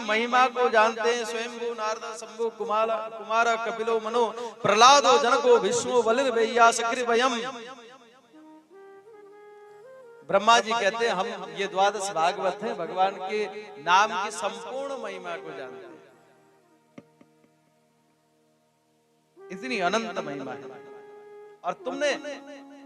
महिमा को जानते हैं। स्वयंभू नारद शंभु कुमार कपिलो मनो प्रहलादो जनको विष्णु बलिर्भैया सकृभयम्। ब्रह्मा जी कहते हैं हम ये द्वादश भागवत हैं, भगवान के नाम की संपूर्ण महिमा को जानते हैं। इतनी अनंत महिमा है। और तुमने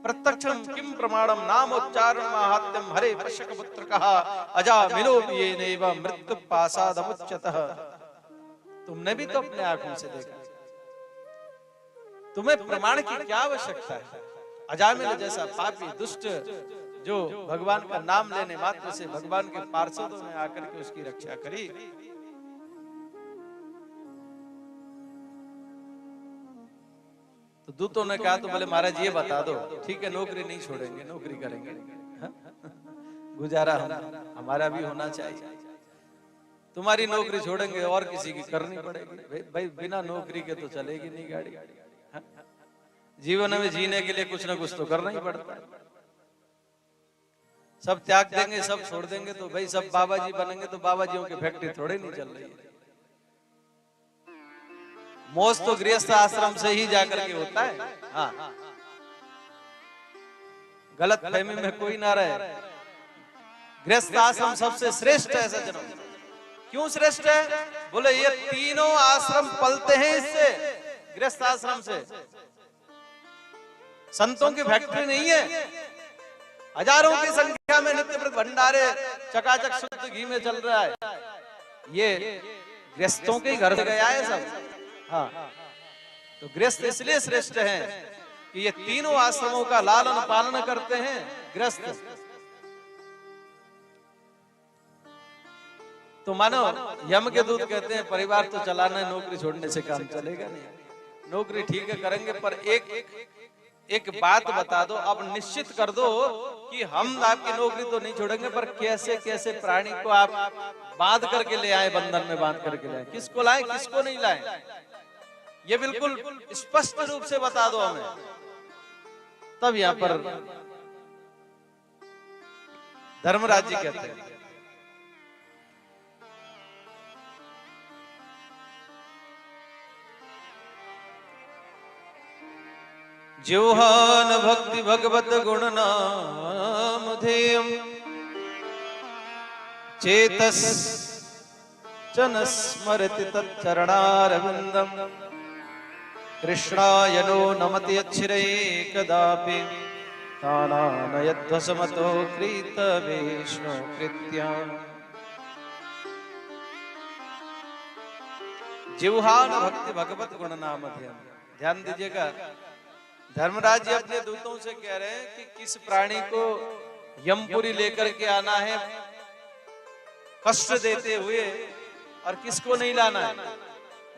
प्रत्यक्षम किम प्रमाणम नामोच्चारण माहात्म्यम हरे पश्यक पुत्र कहा अजा मिलोपियेनैव मृत्यु पासादमुच्यतः। तुमने भी तो अपने आंखों से देखा, तुम्हें प्रमाण की क्या आवश्यकता है। अजामिल जैसा पापी दुष्ट जो भगवान का नाम लेने मात्र से भगवान के पार्षदों ने आकर के उसकी रक्षा करी। तो दूतों ने कहा तो बोले महाराज ये बता दो, ठीक है नौकरी नहीं छोड़ेंगे, नौकरी करेंगे, गुजारा हमारा भी होना चाहिए। तुम्हारी नौकरी छोड़ेंगे और किसी की करनी पड़ेगी। भाई बिना नौकरी के तो चलेगी नहीं गाड़ी। जीवन में जीने के लिए कुछ ना कुछ तो करना ही पड़ता है। सब त्याग देंगे, सब छोड़ देंगे तो भाई सब बाबा जी बनेंगे तो बाबा जियों की फैक्ट्री थोड़े नहीं चल रही है। मौज तो गृहस्थ आश्रम से ही जाकर के होता है। हाँ, गलत फहमी में कोई ना रहे। गृहस्थ आश्रम सबसे श्रेष्ठ है सज्जनों। क्यों श्रेष्ठ है? बोले ये तीनों आश्रम पलते हैं इससे, गृहस्थ आश्रम से। संतों की फैक्ट्री नहीं है। हजारों की संख्या में नित्य प्रति भंडारे चकाचक शुद्ध घी में चल रहा है। ये गृहस्थों के घर से गया है सब। हाँ, तो गृहस्थ इसलिए श्रेष्ठ हैं कि ये तीनों आश्रमों का लालन पालन करते हैं गृहस्थ। तो मानो यम के दूत कहते हैं परिवार तो चलाना है, नौकरी छोड़ने से काम चलेगा नहीं। नौकरी ठीक है करेंगे, पर एक बात बता दो, अब निश्चित कर दो कि हम आपकी नौकरी तो नहीं छोड़ेंगे, पर कैसे कैसे प्राणी को आप बांध करके ले आए, बंधन में बांध करके ले आए, किसको लाए किसको नहीं लाए, ये बिल्कुल स्पष्ट रूप से बता दो हमें। तब यहां पर धर्मराज जी कहते हैं जिह्वान भक्ति भगवत गुण नाम ध्येयम् चेतस चन स्मरति तच्चरणारविंदम् कृष्णाय नो नमति अच्छिरे कदापि तानानयध्वसमतो कृत विष्णु कृत्या। जिह्वान भक्ति भगवत गुण नाम ध्येयम्। ध्यान दीजिएगा, धर्मराज जी अपने दूतों से कह रहे हैं कि किस प्राणी को यमपुरी लेकर के आना है कष्ट देते हुए और किसको नहीं लाना है।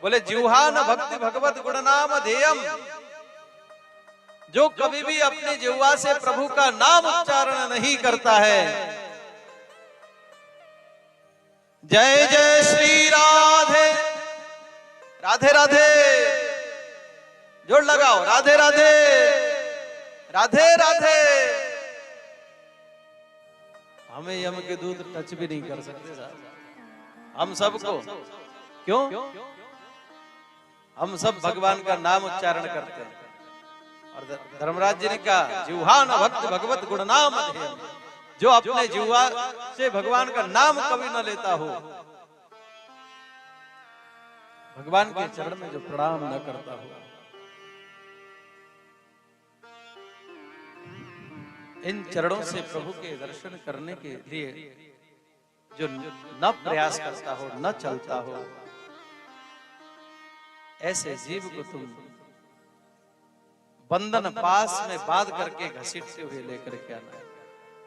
बोले जिह्वान भक्ति भगवत गुण नाम ध्येयम्, जो कभी भी अपने जिह्वा से प्रभु का नाम उच्चारण नहीं करता है। जय जय श्री राधे राधे राधे, जोड़ लगाओ, राधे राधे राधे राधे। हमें यम के दूत टच भी नहीं कर सकते साहब। हम सबको क्यों? हम सब भगवान का नाम उच्चारण करते हैं। और धर्मराज जी ने कहा जिह्वान भक्त भगवत गुण नाम ध्येयम्, जो अपने जिह्वा से भगवान का नाम कभी न लेता हो, भगवान के चरण में जो प्रणाम न करता हो, इन चरणों से प्रभु के दर्शन करने के लिए जो न प्रयास करता हो, न चलता हो, ऐसे जीव को तुम बंधन पास में बांध करके घसीटते हुए लेकर के आना है।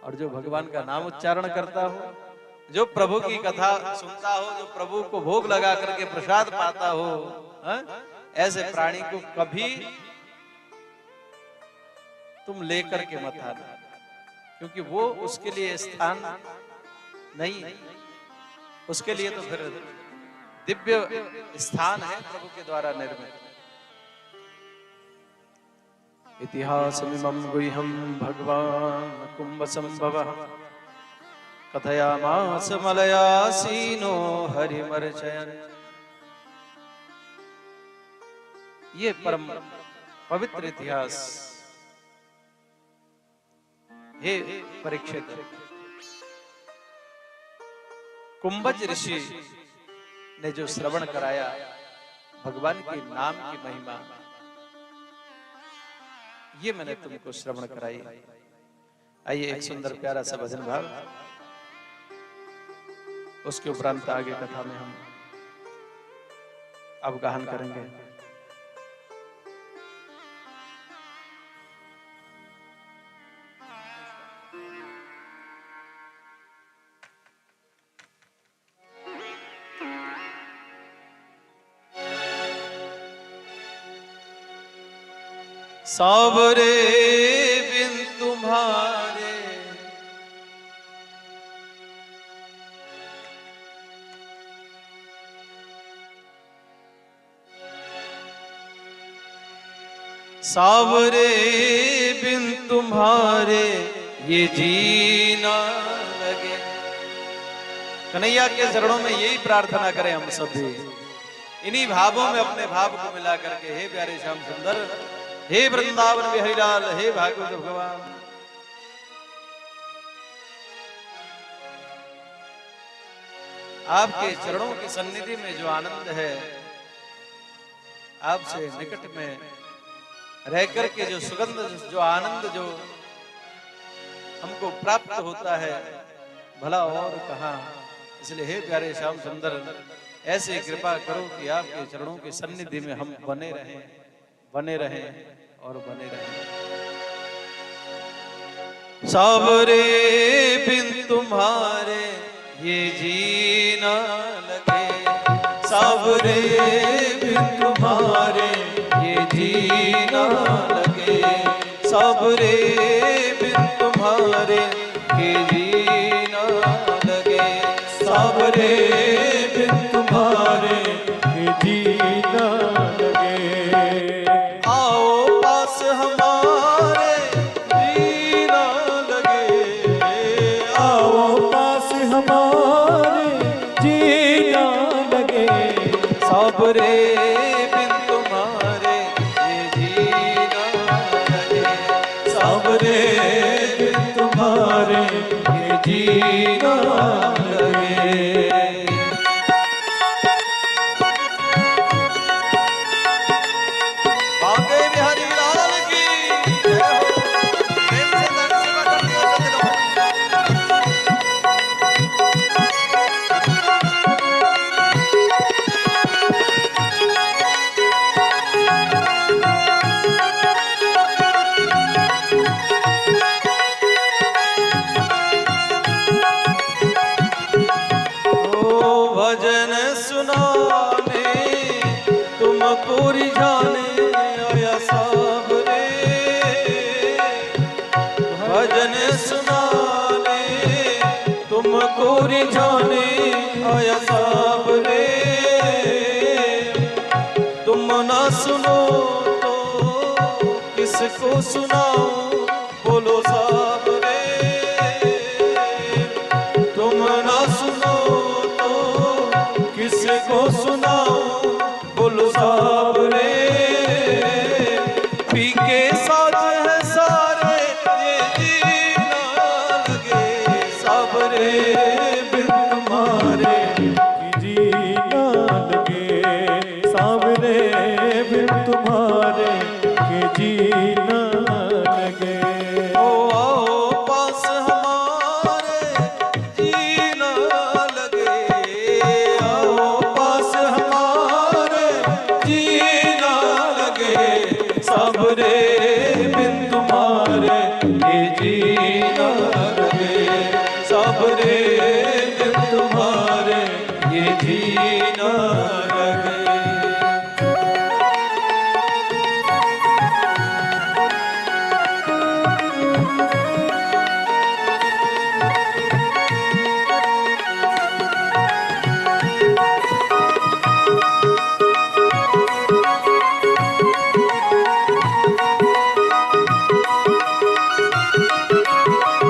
और जो भगवान का नाम उच्चारण करता हो, जो प्रभु की कथा सुनता हो, जो प्रभु को भोग लगा करके प्रसाद पाता हो, ऐसे प्राणी को कभी तुम लेकर के मत आना, क्योंकि वो उसके लिए स्थान नहीं, उसके लिए तो फिर दिव्य स्थान है प्रभु के द्वारा निर्मित। इतिहासमिमं गुह्यं भगवान् कुंभ संभवः कथयामास मलयासीनो हरिमर्चयन्। ये परम पवित्र इतिहास हे परीक्षित, कुंभज ऋषि ने जो श्रवण कराया भगवान के नाम की महिमा, ये मैंने तुमको श्रवण कराई। आइए एक सुंदर प्यारा सा भजन भाव, उसके उपरांत आगे कथा में हम अवगाहन करेंगे। सावरे बिन तुम्हारे सावरे बिन तुम्हारे ये जीना लगे। कन्हैया के चरणों में यही प्रार्थना करें हम सभी, इन्हीं भावों में अपने भाव को मिला करके, हे प्यारे श्याम सुंदर, हे वृंदावन बिहारी लाल, हे भागवत भगवान। आपके चरणों की सन्निधि में जो आनंद है, आपसे निकट में रह करके जो सुगंध, जो आनंद जो हमको प्राप्त होता है, भला और कहां। इसलिए हे प्यारे श्याम सुंदर, ऐसे कृपा करो कि आपके चरणों की सन्निधि में हम बने रहें, बने रहें और बने रहें। सावरे बिन तुम्हारे ये जीना लगे। सावरे बिन तुम्हारे ये जीना लगे। सावरे बिन तुम्हारे ये जीना लगे। सावरे बिन तुम्हारे ये जीना लगे। सावरे बिन तुम्हारे ये जीना लगे। सावरे बिन तुम्हारे ये जीना लगे। बांके बिहारी लाल की जय हो। प्रेम से धन सेवा करते हो सज्जनों। भजन सुनाने तुमको रिझाने आया सावरे। भजन सुनाने तुमको रिझाने आया सावरे। तुम ना सुनो तो किसको सुनाओ, बोलो सावरे। तुम ना सुनो किसको सुनाओ, बोलो सावरे। पी के साज है सारे ये जीना लगे। सावरे बिन तुम्हारे ये जीना लगे। सावरे बिन तुम्हारे ये जीना लगे। ओ आओ पास हमारे जीना लगे। सावरे बिन तुम्हारे ये जीना लगे। सावरे बिन तुम्हारे ये जीना लगे।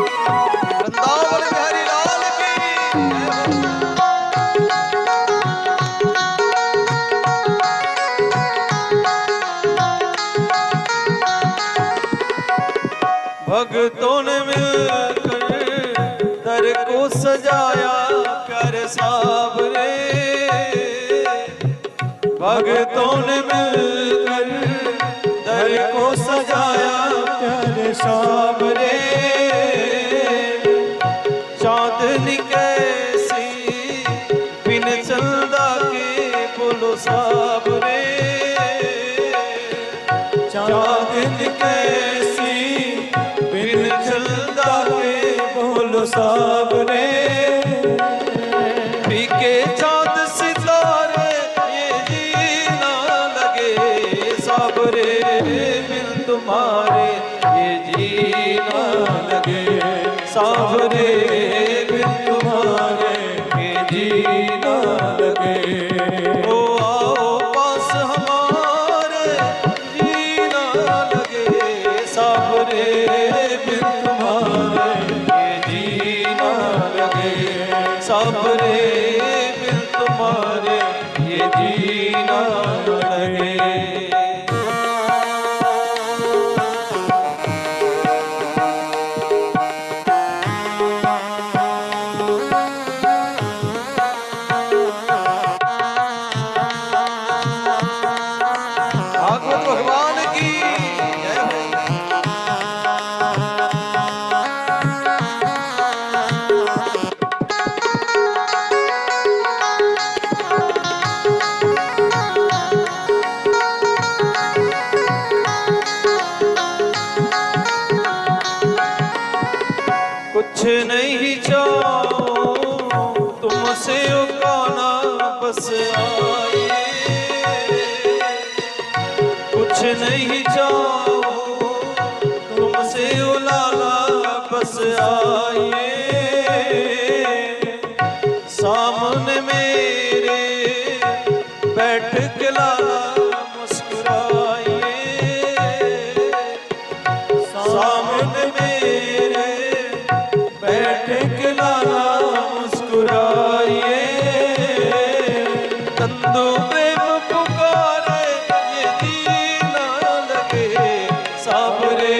वृंदावन बिहारी लाल की भक्तों ने मिलकर दर को सजाया प्यारे साबरे, भक्तों ने मिलकर दर को सजाया प्यारे साबरे। चांदनी कैसी बिन चंदा के बोलो साबरे, चांदनी कैसी बिन चंदा के बोलो साबरे। फीके चांद सितारे ये जीना लगे साबरे, बिन तुम्हारे ये जीना लगे साबरे, बिन तुम्हारे ये जीना लगे। ओ आओ पास हमारे जीना लगे साबरे, बिन तुम्हारे ये जीना लगे साबरे, बिन तुम्हारे ये जीना लगे। भगवान की जय हो। कुछ नहीं चाहो तुमसे उकाना बस आए, कुछ नहीं चाहो तुमसे उलाला बस आइए, सामने मेरे बैठ के लाला मुस्कुराइए, सामने मेरे बैठ के लाला मुस्कुराइए। तंदू प्रेम पुकारे ये जीना लगे साबरे,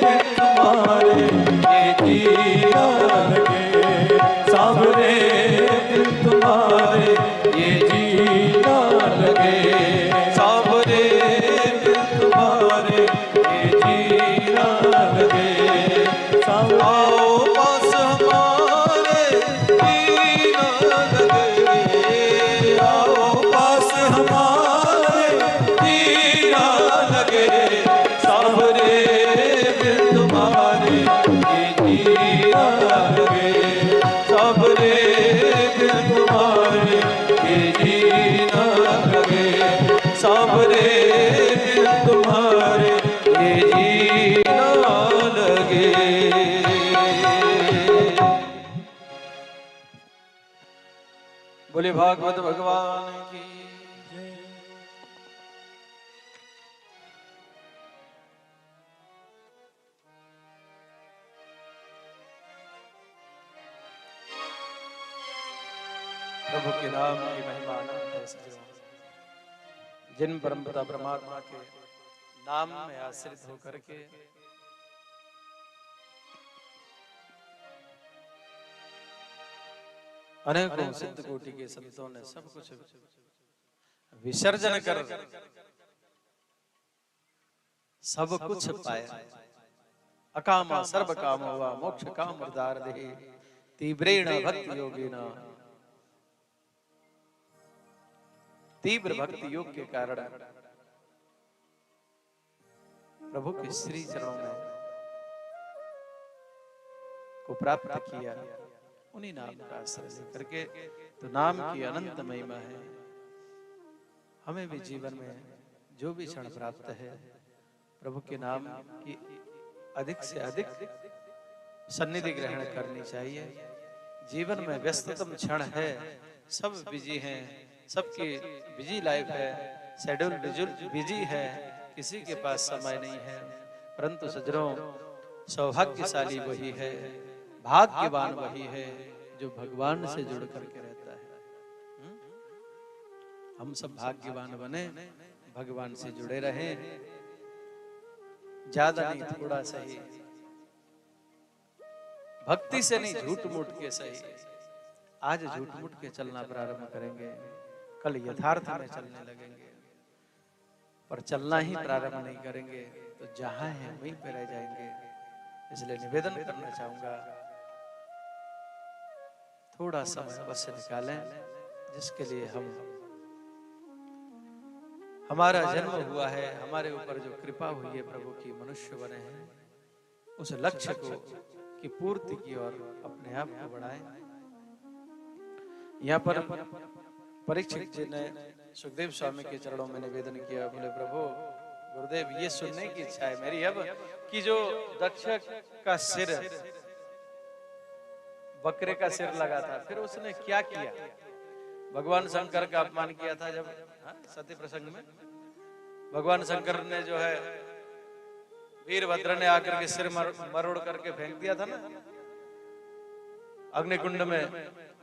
बिन तुम्हारे ये जीना लगे साबरे, बिन तुम्हारे ये जीना लगे साबरे, बिन तुम्हारे ये जीना लगे। आओ पास हमारे जीना लगे, आओ पास हमारे जीना लगे साबरे, बिन तुम्हारे ये जीना लगे साबरे, बिन तुम्हारे ये जीना लगे साबरे, बिन तुम्हारे ये जीना लगे। बोले भागवत भगवान की जय। प्रभु के नाम की महिमा अनंत है सजनो। जिन परमपिता परमात्मा के नाम में आश्रित होकर के अनेकों सिद्ध कोटि के संतों ने सब कुछ विसर्जन कर सब कुछ पाया। अकामा सर्व काम हुआ मोक्ष काम उदार दे तीव्रेण भक्ति योगेन, तीव्र भक्ति योग के कारण प्रभु के श्री चरणों में को प्राप्त किया। उन्हीं नाम का आश्रय लेकर के, तो नाम की अनंत महिमा है। हमें भी जीवन में जो भी क्षण प्राप्त है प्रभु के नाम की अधिक से अधिक सन्निधि ग्रहण करनी चाहिए। जीवन में व्यस्ततम क्षण है, सब बिजी हैं, सबकी बिजी लाइफ है, शेड्यूल बिजी है, किसी के पास समय नहीं है। परंतु सज्जनों, सौभाग्यशाली वही है, भाग्यवान वही है जो भगवान से जुड़ करके रहता है। हम सब भाग्यवान बने, भगवान से जुड़े रहें। ज्यादा नहीं, थोड़ा सा ही भक्ति से नहीं, झूठ मूठ के सही। आज झूठ मूठ के चलना प्रारंभ करेंगे, कल यथार्थ में चलने लगेंगे, पर चलना ही प्रारंभ नहीं करेंगे तो जहां है वहीं पे रह जाएंगे। इसलिए निवेदन करना चाहूंगा, थोड़ा समय अवश्य निकालें, जिसके लिए हमारा जन्म हुआ है, हमारे ऊपर जो कृपा हुई है प्रभु की, मनुष्य बने हैं, उस लक्ष्य की पूर्ति की और अपने आप को बढ़ाएं। यहाँ पर परीक्षित जी ने सुखदेव स्वामी के चरणों में निवेदन किया, बोले प्रभु गुरुदेव, ये सुनने की इच्छा है मेरी अब कि जो दक्ष का सिर, बकरे का सिर लगा था, फिर उसने क्या किया? भगवान शंकर का अपमान किया था जब सती प्रसंग में। भगवान शंकर ने जो है वीरभद्र ने आकर के सिर मरोड़ करके फेंक दिया था ना, अग्निकुंड में,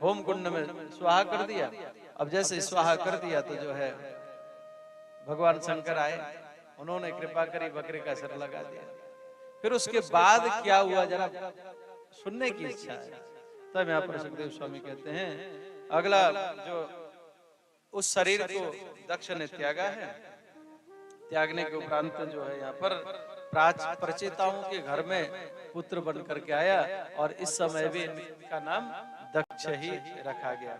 होम कुंड में स्वाहा कर दिया। अब जैसे स्वाहा कर दिया तो जो है भगवान शंकर आए, उन्होंने कृपा करी, बकरे का सिर लगा दिया। फिर उसके बाद क्या हुआ जरा सुनने की इच्छा है। तब यहाँ पर सुखदेव स्वामी कहते हैं, अगला जो उस शरीर को दक्ष ने त्यागा है, त्यागने के उपरांत जो है यहाँ पर प्रचेताओं के घर में पुत्र बन करके आया, और इस समय भी इनका नाम दक्ष ही रखा गया।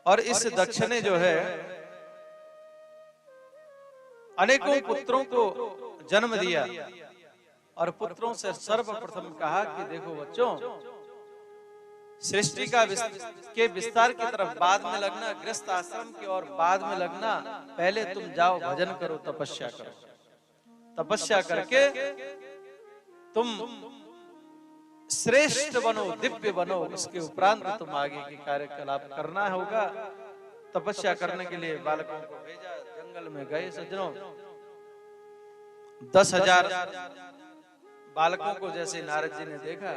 और इस दक्ष ने जो है अनेकों पुत्रों को जन्म दिया, और पुत्रों से सर्वप्रथम कहा कि देखो बच्चों, सृष्टि के विस्तार की तरफ बाद में लगना, गृहस्थ आश्रम की और बाद में लगना, पहले तुम जाओ भजन करो, तपस्या करो, तपस्या करके तुम श्रेष्ठ बनो, दिव्य बनो, उसके उपरांत तुम आगे की कार्यकलाप करना होगा। तपस्या करने के लिए बालकों को भेजा, जंगल में गए सज्जनों। 10,000 बालकों को जैसे नारद जी ने देखा,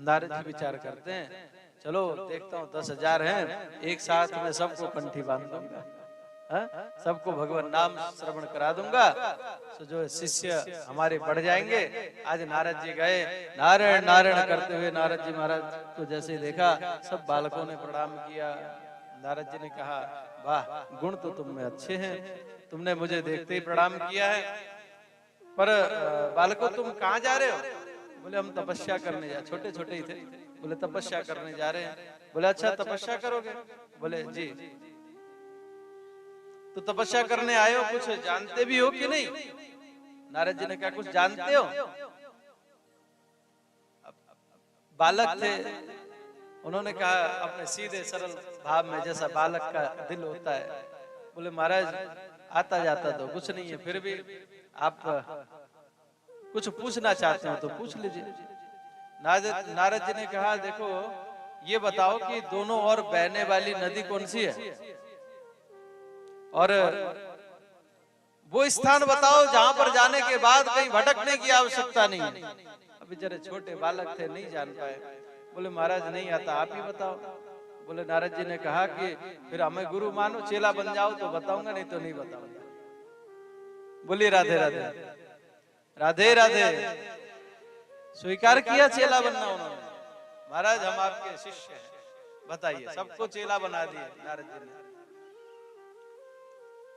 नारद जी विचार करते हैं, चलो देखता हूँ 10,000 हैं, एक साथ में सबको कंठी बांध दूंगा, सबको भगवान नाम श्रवण करा दूंगा, तो जो शिष्य हमारे बढ़ जाएंगे। आज नारद जी गए, नारायण नारायण करते हुए नारद जी महाराज को जैसे देखा, सब बालकों ने प्रणाम किया। नारद जी ने कहा, वाह गुण तो तुम में अच्छे हैं, तुमने मुझे देखते ही प्रणाम किया है, पर बालकों तुम कहाँ जा रहे हो? बोले हम तपस्या करने जा, छोटे छोटे ही थे, बोले तपस्या करने जा रहे हैं। बोले अच्छा तपस्या करोगे? बोले जी। तो तपस्या करने आए हो, कुछ जानते भी हो कि नहीं? नारद जी ने कहा कुछ जानते हो? बालक थे, उन्होंने कहा अपने सीधे सरल भाव में, जैसा बालक का दिल होता है, बोले महाराज आता जाता तो कुछ नहीं है, फिर भी आप कुछ पूछना चाहते हो तो पूछ लीजिए। नारद जी ने कहा देखो ये बताओ कि दोनों ओर बहने वाली नदी कौन सी है, और वो स्थान बताओ जहां पर जाने के बाद कहीं भटकने की आवश्यकता नहीं है। अभी जरा छोटे बालक थे, नहीं जान पाए। बोले महाराज नहीं आता, आप ही बताओ। बोले नारद जी ने कहा कि फिर हमें गुरु मानो, चेला बन जाओ तो बताऊंगा, नहीं तो नहीं बताऊंगा। बोलिए राधे राधे, राधे राधे। स्वीकार किया चेला बनना उन्होंने, महाराज हम आपके शिष्य हैं, बताइए। सबको चेला बना दिए नारद जी ने,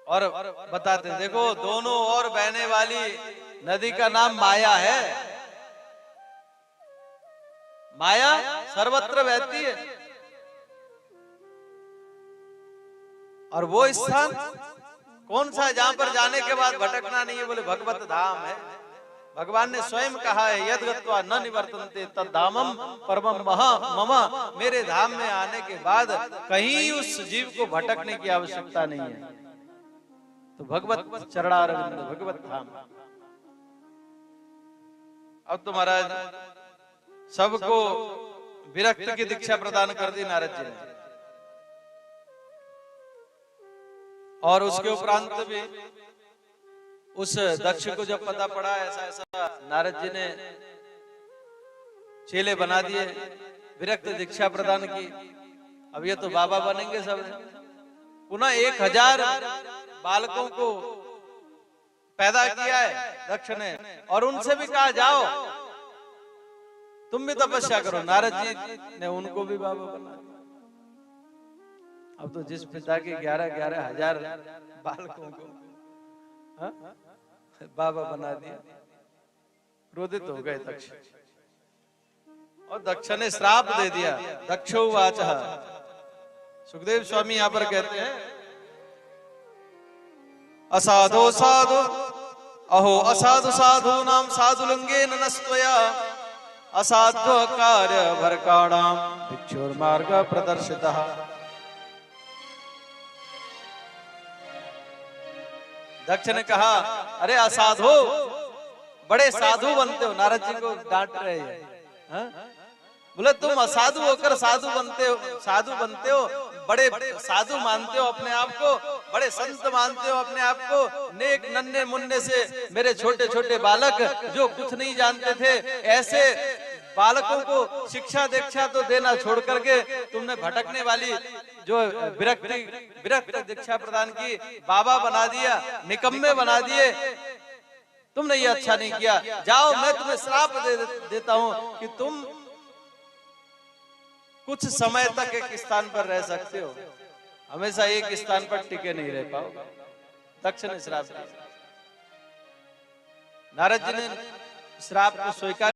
और बताते देखो दोनों ओर बहने वाली नदी का नाम माया है। माया सर्वत्र बहती है, और वो स्थान कौन सा है जहां पर जाने के बाद भटकना नहीं है? बोले भगवत धाम है। भगवान ने स्वयं कहा है, यद गत्वा न निवर्तन्ते तद धामम परमम मम। मेरे धाम में आने के बाद कहीं उस जीव को भटकने की आवश्यकता नहीं है। तो भगवत चरणारविंद, भगवत धाम। अब तो महाराज सबको विरक्त की दीक्षा प्रदान कर दी नारद जी ने, और उसके उपरांत भी उस दक्ष को जब पता पड़ा ऐसा ऐसा, नारद जी ने चेले बना दिए, विरक्त दीक्षा प्रदान की। अब ये तो बाबा बनेंगे सब। पुनः 1000 बालकों को पैदा किया है दक्ष ने, और उनसे भी कहा जाओ तुम भी तपस्या करो। नारद जी ने उनको भी बाबा बना दिया। अब तो जिस पिता के 11-11 हजार बालकों को बाबा बना दिया, क्रोधित हो गए दक्ष, और दक्ष ने श्राप दे दिया। दक्षो वाचः, सुखदेव स्वामी यहाँ पर कहते हैं, असाधो साधु अहो असाधु साधु नाम साधु लिंगे नस्त्वया असाध्व कार्य भरकाणाम भिक्षुर्मार्ग प्रदर्शितः। दक्ष ने कहा, अरे असाधु, बड़े साधु बनते हो। नारद जी को डांट रहे हैं। बोले तुम असाधु होकर साधु बनते हो, बड़े साधु मानते हो अपने आप को, बड़े संत मानते हो अपने आप को। नेक नन्हे मुन्ने से मेरे छोटे छोटे बालक जो कुछ नहीं जानते थे, ऐसे बालकों को शिक्षा दीक्षा तो देना छोड़ करके तुमने भटकने वाली जो विरक्त दीक्षा प्रदान की, बाबा बना दिया, निकम्मे बना दिए। तुमने ये अच्छा नहीं किया। जाओ, मैं तुम्हें श्राप देता हूं कि तुम कुछ समय तक एक स्थान पर रह सकते हो, हमेशा एक स्थान पर टिके नहीं रह पाओ। दक्ष ने श्राप दिया। नारद जी ने श्राप को स्वीकार